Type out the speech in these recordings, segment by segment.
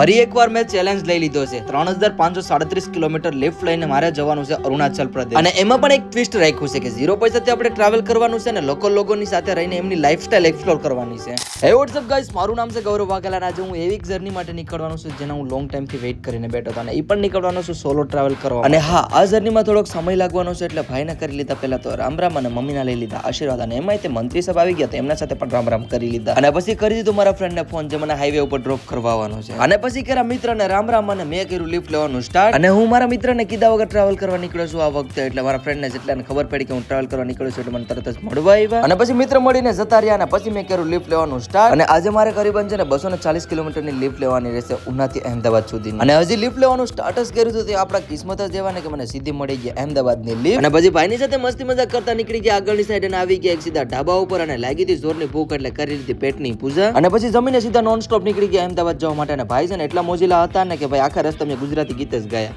ફરી એકવાર મેં ચેલેન્જ લઈ લીધો છે 3537 કિલોમીટર લિફ્ટ લઈને મારે જવાનું છે અરુણાચલ પ્રદેશ અને એમાં પણ એક ટ્વિસ્ટ રાખ્યું છે કે 0 પૈસાથી આપણે ટ્રાવેલ કરવાનું છે ને લોકોની સાથે રહીને એમની લાઈફસ્ટાઈલ એક્સપ્લોર કરવાની છે. હે વોટ્સ અપ ગાઈસ, મારું નામ છે ગૌરવ વાઘેલા. આજે હું એવી એક જર્ની માટે નીકળવાનું છું જેના હું લોંગ ટાઈમ થી વેઇટ કરીને બેઠો હતો અને એ પણ નીકળવાનો છું સોલો ટ્રાવેલ કરવા. અને હા, આ જર્નીમાં થોડોક સમય લાગવાનો છે એટલે ભાઈને કરી લીધા પહેલા તો રામ રામ અને મમ્મીના લઈ લીધા આશીર્વાદ. અને એમાંય તે મંત્રી સાહેબ આવી ગયા તો એમના સાથે પણ રામ રામ કરી લીધા અને પછી કરી દીધું મારા ફ્રેન્ડને ફોન જે મને હાઈવે ઉપર ડ્રોપ કરવા આવવાનો છે. અને પછી કર્યા મિત્રને રામ રામ અને મેં કર્યું લિફ્ટ લેવાનું સ્ટાર્ટ. અને હું મારા મિત્રને કીધા વગર ટ્રાવેલ કરવા નીકળ્યો છું આ વખતે. એટલે મારા ફ્રેન્ડને જેટલાને ખબર પડી કે હું ટ્રાવેલ કરવા નીકળ્યો છું એટલે મને તરત જ મળવા આવ્યા અને પછી મિત્ર મળીને જતા રહ્યા. અને પછી મેં કર્યું લિફ્ટ લેવાનું સ્ટાર્ટ. અને આજે મારે કરીબન છે ને 240 કિલોમીટરની લિફ્ટ લેવાની રહેશે ઉનાથી અહેમદાબાદ સુધી. અને હજી લિફ્ટ લેવાનું સ્ટાર્ટ જ કર્યું હતું તે આપણા કિસ્મત જ એવા ને કે મને સીધી મળી ગઈ અહેમદાબાદની લિફ્ટ. અને પછી ભાઈની સાથે મસ્તી મજાક કરતા નીકળી ગયા આગળની સાઈડ અને આવી ગયા એક સીધા ઢાબા ઉપર અને લાગી હતી જોરની ભૂખ એટલે કરી લીધી પેટની પૂજા. અને પછી જમીને સીધા નોન સ્ટોપ નીકળી ગયા અહેમદાબાદ જવા માટે. અને ભાઈ છે ને એટલા મોજીલા હતા ને કે ભાઈ આખા રસ્તા મેં ગુજરાતી ગીત જ ગાયા.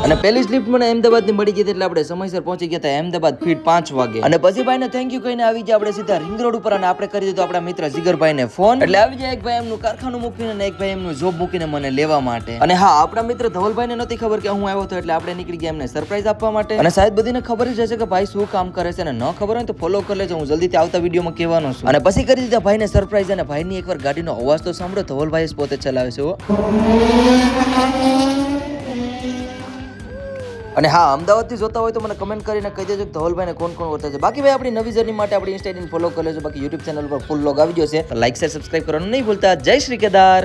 અને પહેલી સ્લિપ મને અહેમદાબાદ ની મળી ગઈ એટલે આપણે સમયસર પહોંચી ગયા હતા અહેમદાબાદ ફીટ 5 વાગે. અને પછી ભાઈને થેન્ક યુ કહીને આવી ગયા આપણે સીધા રિંગ રોડ ઉપર. અને આપણે કરી દીધો આપણા મિત્ર જીગરભાઈને ફોન. એટલે આવી જાય એક ભાઈ એમનું કારખાનું મૂકીને અને એક ભાઈ એમનું જોબ મૂકીને મને લેવા માટે. અને હા, આપણા મિત્ર ધવલભાઈને નહોતી ખબર કે હું આવ્યો હતો એટલે આપણે નીકળી ગયા એમને સરપ્રાઈઝ આપવા માટે. અને શાયદ બધીને ખબર જ હશે કે ભાઈ શું કામ કરે છે અને ન ખબર હોય તો ફોલો કરી લેજો, હું જલ્દીથી આવતા વિડીયોમાં કહેવાનો છું. અને પછી કરી દીધા ભાઈને સરપ્રાઈઝ. અને ભાઈની એકવાર ગાડીનો અવાજ તો સાંભળો, ધવલભાઈ જ પોતે ચલાવે છે. અને હા, અમદાવાદથી જોતા હોય તો મને કમેન્ટ કરીને કહી દેજો કે ધવલભાઈને કોણ કોણ ઓળખે છે. બાકી ભાઈ આપણી નવી જર્ની માટે આપણી ઇન્સ્ટાગ્રામ ફોલો કરી લેજો. બાકી યુટ્યુબ ચેનલ પર ફૂલ લોગ આવી ગયો છે તો લાઈક શેર સબસ્ક્રાઇબ કરવાનું નહીં ભૂલતા. જય શ્રી કેદાર.